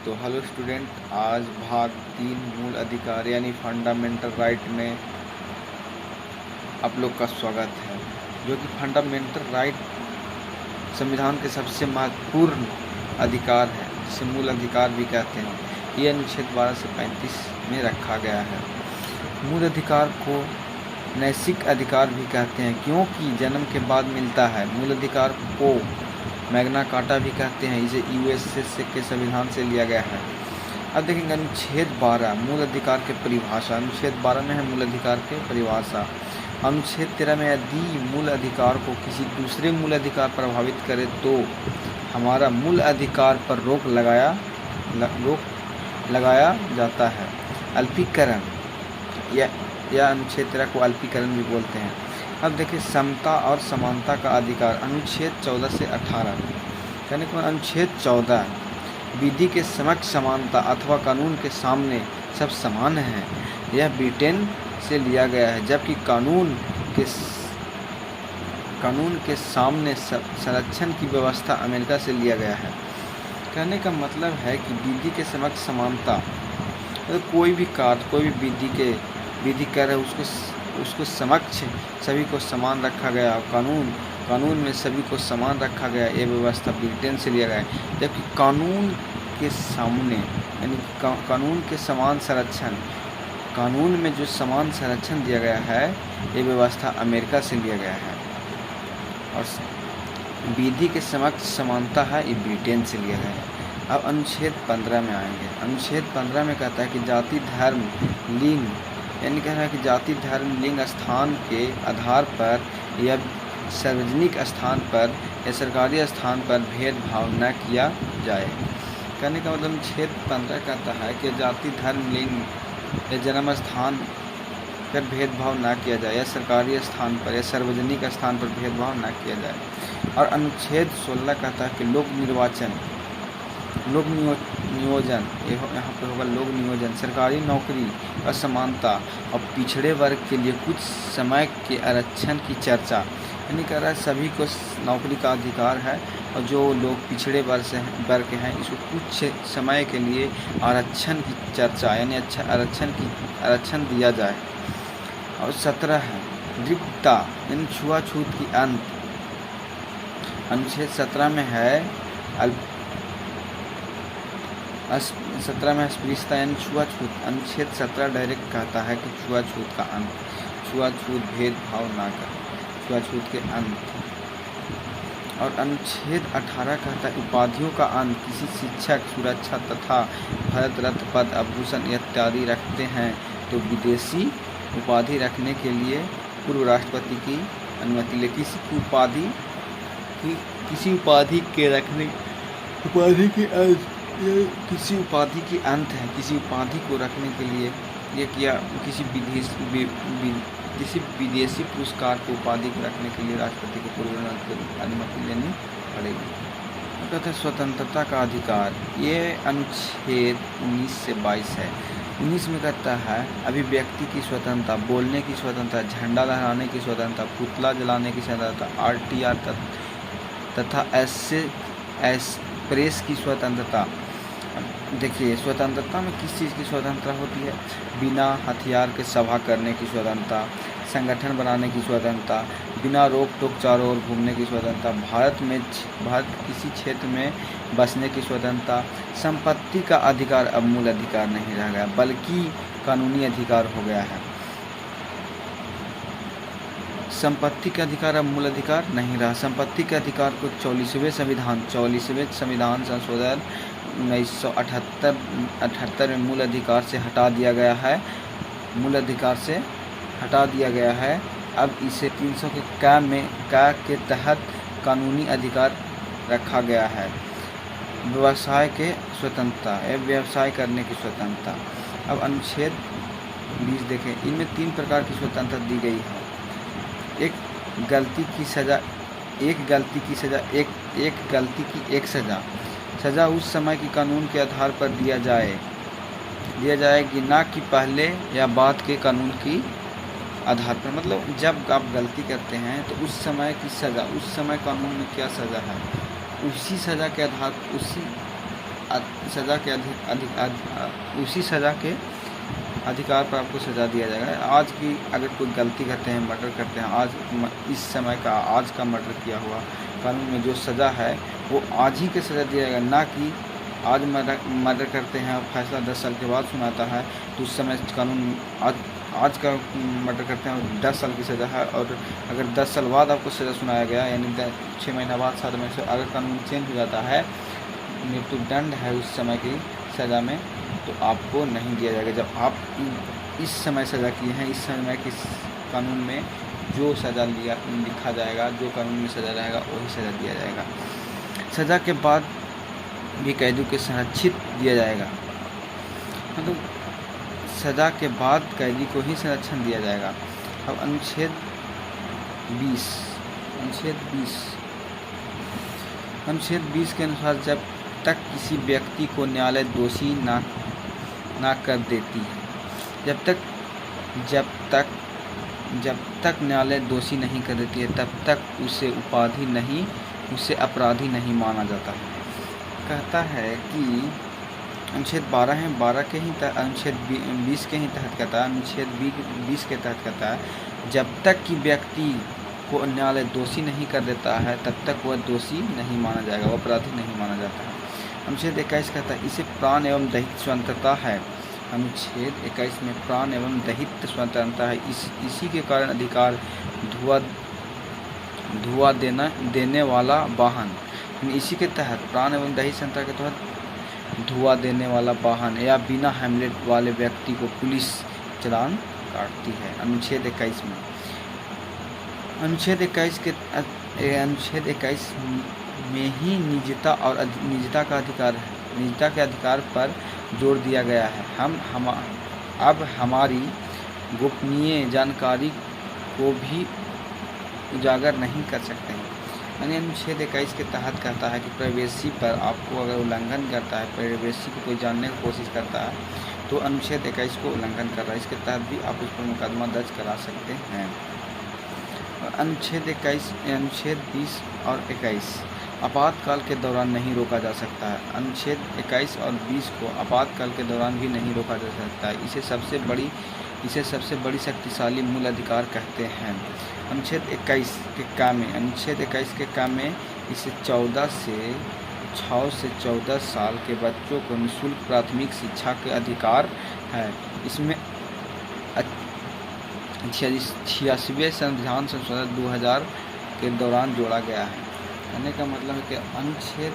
तो hello student, आज भाग 3 मूल अधिकार यानी फंडामेंटल राइट में आप लोग का स्वागत है। जो कि फंडामेंटल राइट संविधान के सबसे महत्वपूर्ण अधिकार है, जिसे मूल अधिकार भी कहते हैं। ये अनुच्छेद 12 से 35 में रखा गया है। मूल अधिकार को नैतिक अधिकार भी कहते हैं, क्योंकि जन्म के बाद मिलता है। मूल अधिकार को मैग्ना कार्टा भी कहते हैं। इसे यूएसए के संविधान से लिया गया है। अब देखेंगे अनुच्छेद 12 मूल अधिकार के परिभाषा। अनुच्छेद 12 में है मूल अधिकार के परिभाषा। अनुच्छेद 13 में यदि मूल अधिकार को किसी दूसरे मूल अधिकार प्रभावित करे तो हमारा मूल अधिकार पर रोक लगाया जाता है। अल्पीकरण या अनुच्छेद 13 को अल्पीकरण भी बोलते हैं। अब देखिए समता और समानता का अधिकार। अनुच्छेद 14 से 18 कहने के बाद अनुच्छेद 14 विधि के समक्ष समानता अथवा कानून के सामने सब समान हैं। यह ब्रिटेन से लिया गया है, जबकि कानून के सामने संरक्षण की व्यवस्था अमेरिका से लिया गया है। कहने का मतलब है कि विधि के समक्ष समानता, मतलब कोई भी कार्य, कोई भी विधि कर रहे उसको समक्ष सभी को समान रखा गया। कानून में सभी को समान रखा गया। ये व्यवस्था ब्रिटेन से लिया गया है। जबकि कानून के सामने यानी कानून के समान संरक्षण, कानून में जो समान संरक्षण दिया गया है, ये व्यवस्था अमेरिका से लिया गया है। और विधि के समक्ष समानता है, ये ब्रिटेन से लिया गया है। अब अनुच्छेद 15 में आएंगे। अनुच्छेद 15 में कहता है कि जाति, धर्म, लिंग, यानी कह रहा है कि जाति, धर्म, लिंग, स्थान के आधार पर या सार्वजनिक स्थान पर या सरकारी स्थान पर भेदभाव न किया जाए। कहने का मतलब अनुच्छेद 15 कहता है कि जाति, धर्म, लिंग या जन्म स्थान पर भेदभाव न किया जाए, या सरकारी स्थान पर या सार्वजनिक स्थान पर भेदभाव न किया जाए। और अनुच्छेद 16 कहता है कि लोक नियोजन, यहाँ पर होगा लोक नियोजन, सरकारी नौकरी, असमानता और पिछड़े वर्ग के लिए कुछ समय के आरक्षण की चर्चा। यानी कह रहा है सभी को नौकरी का अधिकार है, और जो लोग पिछड़े वर्ग के हैं इसको कुछ समय के लिए आरक्षण की चर्चा यानी अच्छा आरक्षण दिया जाए। और 17 है दृढ़ता यानी छुआछूत की अंत। अनुच्छेद 17 में है 17 में अस्पृश्यता यानी छुआछूत। अनुच्छेद 17 डायरेक्ट कहता है कि छुआछूत का अंत, छुआछूत भेदभाव ना कर, छुआछूत के अंत। और अनुच्छेद 18 कहता है उपाधियों का अंत। किसी शिक्षक, सुरक्षा तथा भारत रत्न, पद, आभूषण इत्यादि रखते हैं तो विदेशी उपाधि रखने के लिए पूर्व राष्ट्रपति की अनुमति ले। किसी उपाधि की अंत है, किसी उपाधि को रखने के लिए ये किया। किसी विदेशी पुरस्कार को, उपाधि को रखने के लिए राष्ट्रपति को पूर्व अनुमति लेनी पड़ेगी। कहते हैं स्वतंत्रता का अधिकार। ये अनुच्छेद 19 से 22 है। 19 में कहता है अभिव्यक्ति की स्वतंत्रता, बोलने की स्वतंत्रता, झंडा लहराने की स्वतंत्रता, पुतला जलाने की स्वतंत्रता, RTR तथा प्रेस की स्वतंत्रता। देखिए स्वतंत्रता में किस चीज़ की स्वतंत्रता होती है? बिना हथियार के सभा करने की स्वतंत्रता, संगठन बनाने की स्वतंत्रता, बिना रोक टोक चारों ओर घूमने की स्वतंत्रता, भारत किसी क्षेत्र में बसने की स्वतंत्रता। संपत्ति का अधिकार अब मूल अधिकार नहीं रह गया, बल्कि कानूनी अधिकार हो गया है। संपत्ति के अधिकार अब मूल अधिकार नहीं रहा। संपत्ति के अधिकार को 44वें संविधान संशोधन 1978 में मूल अधिकार से हटा दिया गया है। अब इसे 300 के के तहत कानूनी अधिकार रखा गया है। व्यवसाय के स्वतंत्रता या व्यवसाय करने की स्वतंत्रता। अब अनुच्छेद 20 देखें। इनमें 3 प्रकार की स्वतंत्रता दी गई है। एक गलती की सज़ा। सज़ा उस समय की कानून के आधार पर दिया जाएगी, ना कि पहले या बाद के कानून की आधार पर। मतलब जब आप गलती करते हैं तो उस समय की सज़ा, उस समय कानून में क्या सज़ा है, उसी सज़ा के आधार, उसी सज़ा के उसी सज़ा के अधिकार पर आपको सज़ा दिया जाएगा। आज की अगर कोई गलती करते हैं, मर्डर करते हैं, इस समय का आज का मर्डर किया हुआ कानून में जो सज़ा है वो आज ही के सज़ा दिया जाएगा, ना कि आज मर्डर करते हैं और फैसला 10 साल के बाद सुनाता है तो उस समय कानून आज का मर्डर करते हैं और 10 साल की सज़ा है, और अगर 10 साल बाद आपको सज़ा सुनाया गया यानी 6 महीना बाद 7 महीने से अगर कानून चेंज हो जाता है, मृत्युदंड है उस समय की सज़ा में, तो आपको नहीं दिया जाएगा। जब आप इस समय सज़ा किए हैं, इस समय के कानून में जो सज़ा लिखा जाएगा, जो कानून में सज़ा रहेगा वही सज़ा दिया जाएगा। सज़ा के बाद भी कैदी को संरक्षित दिया जाएगा, मतलब सज़ा के बाद कैदी को ही संरक्षण दिया जाएगा। अब अनुच्छेद 20 के अनुसार जब तक किसी व्यक्ति को न्यायालय दोषी ना कर देती है, जब तक न्यायालय दोषी नहीं कर देती है तब तक उसे अपराधी नहीं माना जाता है। कहता है कि अनुच्छेद 12 है, 12 के ही अनुच्छेद 20 के ही तहत कहता है, अनुच्छेद 20 के तहत कहता है जब तक कि व्यक्ति को न्यायालय दोषी नहीं कर देता है तब तक वह दोषी नहीं माना जाएगा, वह अपराधी नहीं माना जाता है। अनुच्छेद 21 कहता है इसे प्राण एवं दैहिक स्वतंत्रता है। अनुच्छेद 21 में प्राण एवं दैहिक स्वतंत्रता है। इसी के कारण अधिकार धुआं देने वाला वाहन, इसी के तहत प्राण एवं दैहिक स्वतंत्रता के तहत धुआं देने वाला वाहन या बिना हेलमेट वाले व्यक्ति को पुलिस चालान काटती है। अनुच्छेद 21 में अनुच्छेद 21 में ही निजता का अधिकार है। निजता के अधिकार पर जोर दिया गया है। अब हमारी गोपनीय जानकारी को भी उजागर नहीं कर सकते हैं। यानी अनुच्छेद 21 के तहत कहता है कि प्राइवेसी पर आपको अगर उल्लंघन करता है, प्राइवेसी को कोई जानने की कोशिश करता है तो अनुच्छेद 21 को उल्लंघन कर रहा है, इसके तहत भी आप उस पर मुकदमा दर्ज करा सकते हैं। अनुच्छेद 20 और 21 आपातकाल के दौरान नहीं रोका जा सकता है। अनुच्छेद 21 और 20 को आपातकाल के दौरान भी नहीं रोका जा सकता है। इसे सबसे बड़ी शक्तिशाली मूल अधिकार कहते हैं। अनुच्छेद 21 के काम में इसे 6 से 14 साल के बच्चों को निःशुल्क प्राथमिक शिक्षा के अधिकार है। इसमें 86वें संविधान संशोधन 2000 के दौरान जोड़ा गया है। कहने का मतलब है कि अनुच्छेद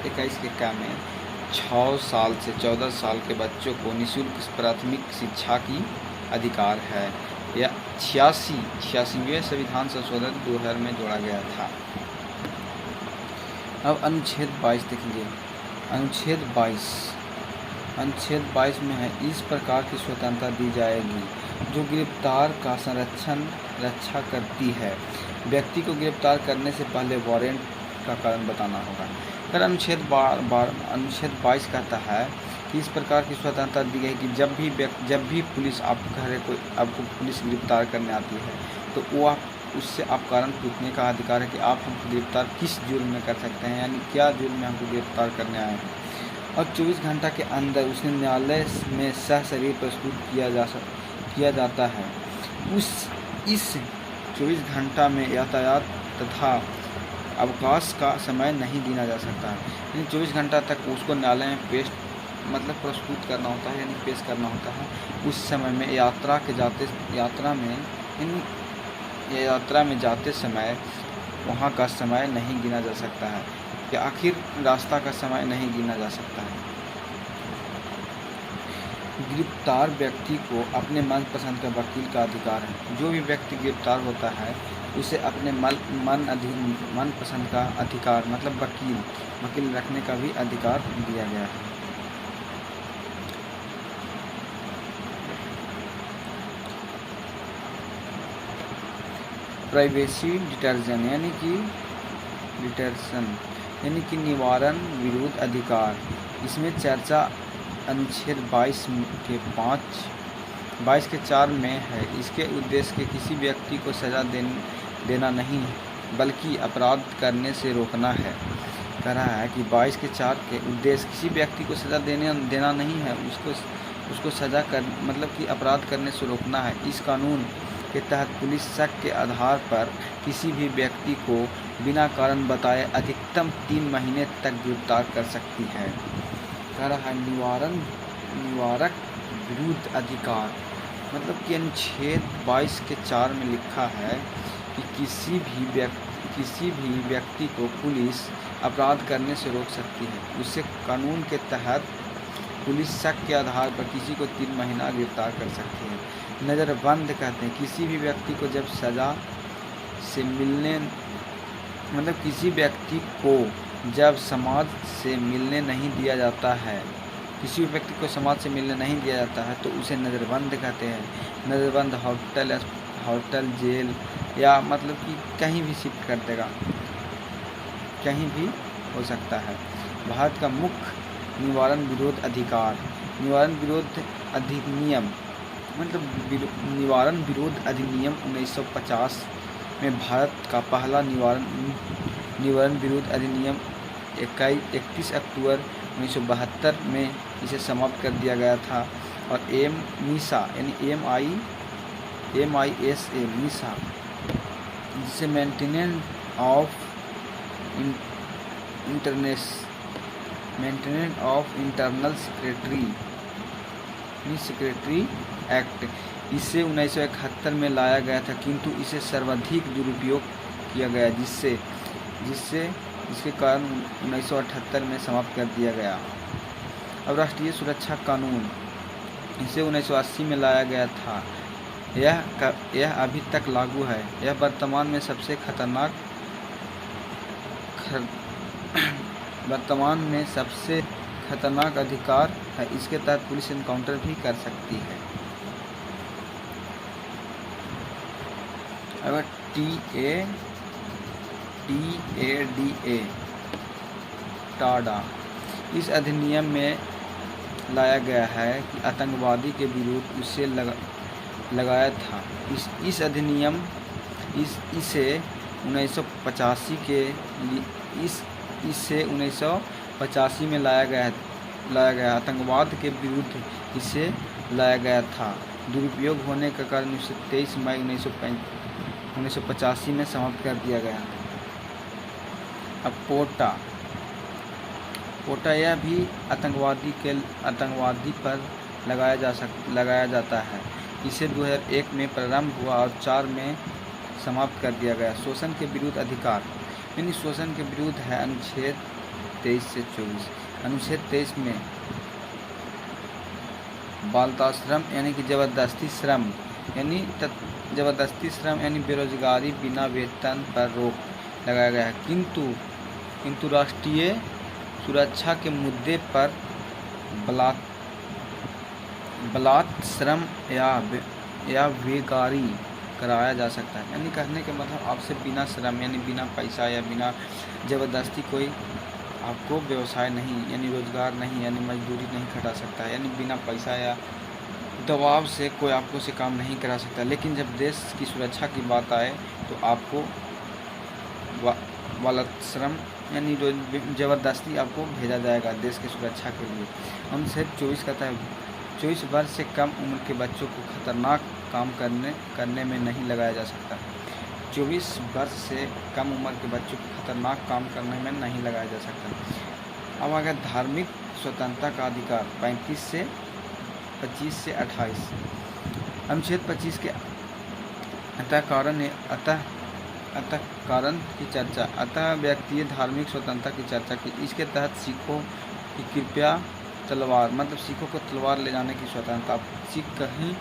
21 के काम में 6 साल से 14 साल के बच्चों को निःशुल्क प्राथमिक शिक्षा की अधिकार है। यह 86वें संविधान संशोधन 2000 में जोड़ा गया था। अब अनुच्छेद 22 देख लीजिए। अनुच्छेद 22 में है इस प्रकार की स्वतंत्रता दी जाएगी जो गिरफ्तार का रक्षा करती है। व्यक्ति को गिरफ्तार करने से पहले वारंट का कारण बताना होगा। फिर अनुच्छेद 22 कहता है कि इस प्रकार की स्वतंत्रता दी गई कि जब भी पुलिस आपको पुलिस गिरफ्तार करने आती है तो वो उससे आप कारण पूछने का अधिकार है कि आप हमको गिरफ्तार किस जुर्म में कर सकते हैं, यानी क्या जुर्म में हमको गिरफ्तार करने आए हैं। और 24 घंटा के अंदर उसे न्यायालय में सशरीर प्रस्तुत किया जाता है। इस 24 घंटा में यातायात तथा अवकाश का समय नहीं गिना जा सकता है। यानी 24 घंटा तक उसको न्यायालय में प्रस्तुत करना होता है, यानी पेश करना होता है। उस समय में यात्रा में जाते समय वहाँ का समय नहीं गिना जा सकता है, या आखिर रास्ता का समय नहीं गिना जा सकता है। गिरफ्तार व्यक्ति को अपने मनपसंद का वकील का अधिकार है। जो भी व्यक्ति गिरफ्तार होता है उसे अपने मनपसंद का अधिकार मतलब वकील रखने का भी अधिकार दिया गया है। प्राइवेसी डिटर्जन यानी कि निवारण विरोध अधिकार, इसमें चर्चा अनुच्छेद 22 के 4 में है। इसके उद्देश्य के किसी व्यक्ति को सज़ा देना नहीं बल्कि अपराध करने से रोकना है। कह रहा है कि 22 के 4 के उद्देश्य किसी व्यक्ति को सज़ा देना नहीं है, उसको सज़ा कर मतलब कि अपराध करने से रोकना है। इस कानून के तहत पुलिस शक के आधार पर किसी भी व्यक्ति को बिना कारण बताए अधिकतम 3 महीने तक गिरफ्तार कर सकती है। कह रहा है निवारक विरुद्ध अधिकार, मतलब कि अनुच्छेद 22 के 4 में लिखा है कि किसी भी व्यक्ति को पुलिस अपराध करने से रोक सकती है। उससे कानून के तहत पुलिस शक के आधार पर किसी को 3 महीना गिरफ्तार कर सकती है। नज़रबंद कहते हैं किसी भी व्यक्ति को जब सज़ा से मिलने मतलब किसी व्यक्ति को जब समाज से मिलने नहीं दिया जाता है, किसी भी व्यक्ति को समाज से मिलने नहीं दिया जाता है तो उसे नज़रबंद कहते हैं। नज़रबंद होटल जेल या मतलब कि कहीं भी शिफ्ट कर देगा, कहीं भी हो सकता है। भारत का मुख्य निवारण विरोध अधिकार, निवारण विरोध अधिनियम मतलब निवारण विरोध अधिनियम 1950 में भारत का पहला निवारण विरोध अधिनियम 31 अक्टूबर 1972 में इसे समाप्त कर दिया गया था। और MISA यानी MISA जिसे maintenance of internal secretary act, इसे 1971 में लाया गया था, किंतु इसे सर्वाधिक दुरुपयोग किया गया जिसके कारण 1978 में समाप्त कर दिया गया। अब राष्ट्रीय सुरक्षा कानून, इसे 1980 में लाया गया था। यह अभी तक लागू है। यह वर्तमान में सबसे खतरनाक अधिकार है। इसके तहत पुलिस एनकाउंटर भी कर सकती है। अगर टाडा इस अधिनियम में लाया गया है कि आतंकवादी के विरुद्ध उसे लगाया था। इस अधिनियम इसे 1985 में लाया गया आतंकवाद के विरुद्ध इसे लाया गया था। दुरुपयोग होने के कारण इसे 23 मई 1985 में समाप्त कर दिया गया। अब पोटा यह भी आतंकवादी पर लगाया जाता है। इसे 2001 में प्रारंभ हुआ और 4 में समाप्त कर दिया गया। शोषण के विरुद्ध अधिकार, यानी शोषण के विरुद्ध है अनुच्छेद 23 से 24। अनुच्छेद 23 में बालताश्रम यानी कि जबरदस्ती श्रम यानी बेरोजगारी बिना वेतन पर रोक लगाया गया है। किंतु राष्ट्रीय सुरक्षा के मुद्दे पर बलात् श्रम या बेगारी कराया जा सकता है। यानी कहने के मतलब आपसे बिना श्रम यानी बिना पैसा या बिना ज़बरदस्ती कोई आपको व्यवसाय नहीं यानी रोज़गार नहीं यानी मजदूरी नहीं खटा सकता है। यानी बिना पैसा या दबाव से कोई आपको से काम नहीं करा सकता। लेकिन जब देश की सुरक्षा की बात आए तो आपको बलात् श्रम यानी ज़बरदस्ती आपको भेजा जाएगा देश की सुरक्षा के लिए। अनुच्छेद 24 कहता है 24 वर्ष से कम उम्र के बच्चों को खतरनाक काम करने में नहीं लगाया जा सकता। 24 वर्ष से कम उम्र के बच्चों को खतरनाक काम करने में नहीं लगाया जा सकता। अब अगर धार्मिक स्वतंत्रता का अधिकार 25 से 28। अनुच्छेद 25 के अतः व्यक्ति धार्मिक स्वतंत्रता की चर्चा की। इसके तहत सिखों की कृपया तलवार मतलब सिखों को तलवार ले जाने की स्वतंत्रता, सिख कहीं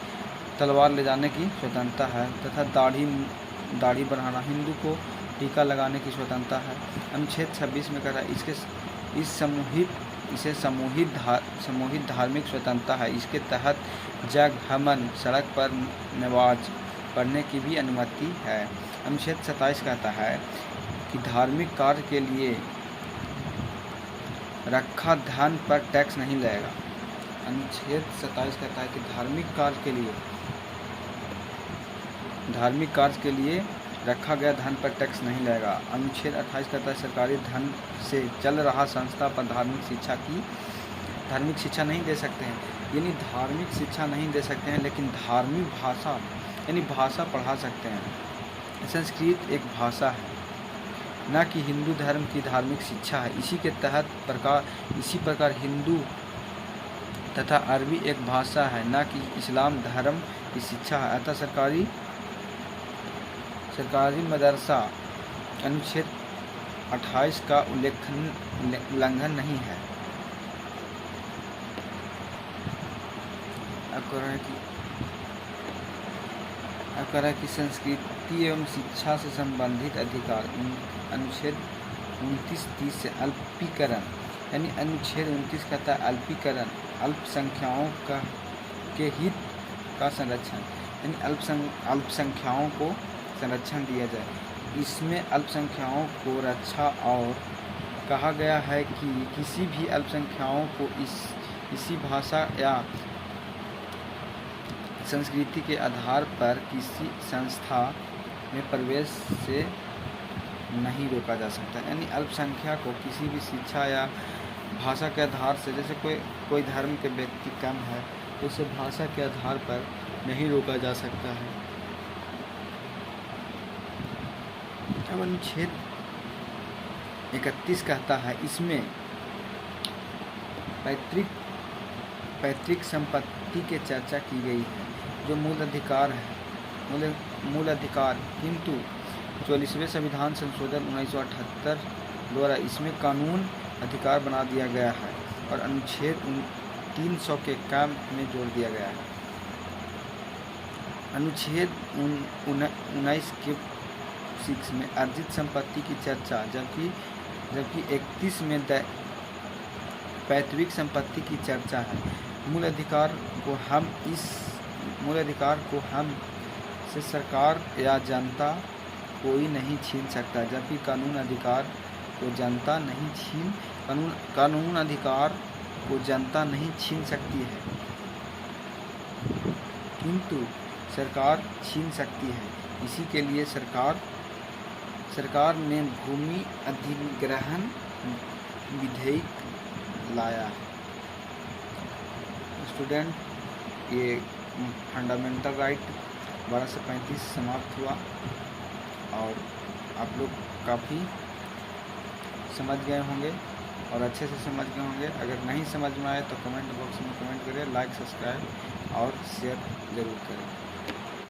तलवार ले जाने की स्वतंत्रता है तथा दाढ़ी बढ़ाना, हिंदू को टीका लगाने की स्वतंत्रता है। अनुच्छेद 26 में कह रहा है इसे समूहित धार्मिक स्वतंत्रता है। इसके तहत जगहमन सड़क पर नमाज पढ़ने की भी अनुमति है। अनुच्छेद 27 कहता है कि धार्मिक कार्य के लिए रखा धन पर टैक्स नहीं लगेगा। अनुच्छेद 27 कहता है कि धार्मिक कार्य के लिए रखा गया धन पर टैक्स नहीं लगेगा। अनुच्छेद 28 कहता है सरकारी धन से चल रहा संस्था पर धार्मिक शिक्षा नहीं दे सकते हैं, यानी धार्मिक शिक्षा नहीं दे सकते हैं, लेकिन धार्मिक भाषा यानी भाषा पढ़ा सकते हैं। संस्कृत एक भाषा है, न कि हिंदू धर्म की धार्मिक शिक्षा है। इसी प्रकार हिंदू तथा अरबी एक भाषा है, न कि इस्लाम धर्म की शिक्षा है। अतः सरकारी मदरसा अनुच्छेद 28 का उल्लंघन नहीं है। अब कह रहा है कि संस्कृति एवं शिक्षा से संबंधित अधिकार अनुच्छेद 29-30 से अल्पीकरण, यानी अनुच्छेद 29 कहता है अल्पीकरण, अल्पसंख्याओं के हित का संरक्षण, यानी अल्पसंख्याओं को संरक्षण दिया जाए। इसमें अल्पसंख्याओं को रक्षा और कहा गया है कि किसी भी अल्पसंख्याओं को इसी भाषा या संस्कृति के आधार पर किसी संस्था में प्रवेश से नहीं रोका जा सकता। यानी अल्पसंख्यक को किसी भी शिक्षा या भाषा के आधार से, जैसे कोई धर्म के व्यक्ति कम है तो उसे भाषा के आधार पर नहीं रोका जा सकता है। अब अनुच्छेद 31 कहता है इसमें पैतृक संपत्ति की चर्चा की गई है, जो मूल अधिकार, किंतु 44वें संविधान संशोधन 1978 द्वारा इसमें कानून अधिकार बना दिया गया है और अनुच्छेद 300 के काम में जोड़ दिया गया है। अनुच्छेद 19 के 6 में अर्जित संपत्ति की चर्चा, जबकि 31 में पैतृक संपत्ति की चर्चा है। मूल अधिकार को हम से सरकार या जनता कोई नहीं छीन सकता, जबकि कानून अधिकार को जनता नहीं छीन सकती है, किंतु सरकार छीन सकती है। इसी के लिए सरकार ने भूमि अधिग्रहण विधेयक लाया है। स्टूडेंट, ये फंडामेंटल राइट 12 से 35 समाप्त हुआ और आप लोग काफ़ी समझ गए होंगे और अच्छे से समझ गए होंगे। अगर नहीं समझ में आए तो कमेंट बॉक्स में कमेंट करें, लाइक, सब्सक्राइब और शेयर ज़रूर करें।